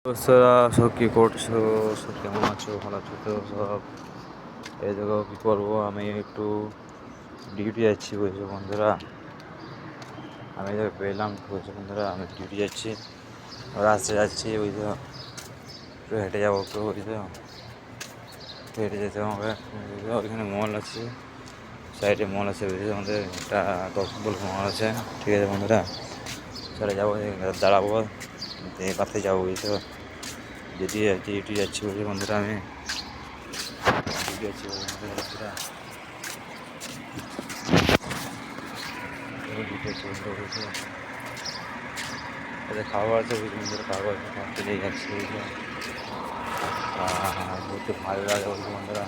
দোস্তরা সব কী করছো? সব কেমন আছো? ভালো আছো তো সব? এই দেখো কী করবো, আমি একটু ডিউটি যাচ্ছি বুঝছো বন্ধুরা। আমি দেখো পেলাম বুঝছো বন্ধুরা, আমি ডিউটি যাচ্ছি, রাস্তায় যাচ্ছি বুঝছো। একটু হেঁটে যাবো, একটু বুঝছো, একটু হেঁটে যেতে হবে বুঝছো। ওইখানে মল আছে, সাইডে মল আছে বুঝছো আমাদের, একটা 10 নম্বর মল আছে। ঠিক আছে বন্ধুরা, চলে যাবো, দাঁড়াবো, দিয়ে পাতে যাবো বুঝছো। যদি ডিউটি যাচ্ছি বুঝছো বন্ধুরা, আমি ডিউটি যাচ্ছি বন্ধুরা। ডিউটি যাচ্ছি বন্ধুরা বুঝছো। এদের খাবার আছে বুঝছো বন্ধুরা, খাবার চলে যাচ্ছি বুঝছো। একটু ভালো লাগে বুঝছো বন্ধুরা,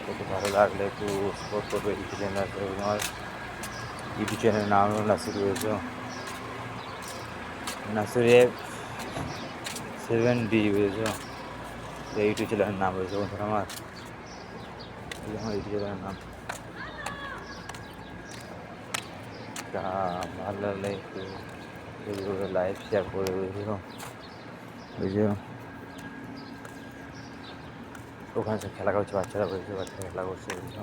একটু ভালো লাগলে একটু সাপোর্ট করবে। ইউটিউব চ্যানেল আছে আমার, ইউটিউব চ্যানেলের নাম হলো নাসির বুঝছো, নাসির F7D বুঝছো। এই ইউটিউব চ্যানেলের নাম বুঝছো বন্ধুরা আমার, এই আমার ইউটিউব চ্যানেলের নাম। তা ভালো লাগলে একটু লাইভ শেয়ার করে বুঝছো বুঝছো। ওখানে সব খেলা করছে বাচ্চারা বুঝছো, বাচ্চারা খেলা করছে বুঝছো।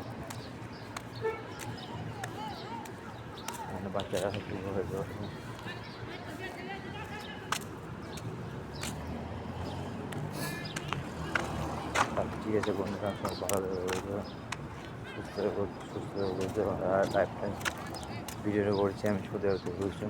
মানে বাচ্চারা কীভাবে ঠিক আছে বন্ধুরা, সব ভালো বুঝছো, সুস্থ সুস্থ বুঝছো। আর লাইফ টাইম ভিডিওটা করছি আমি ছোটো বুঝছো।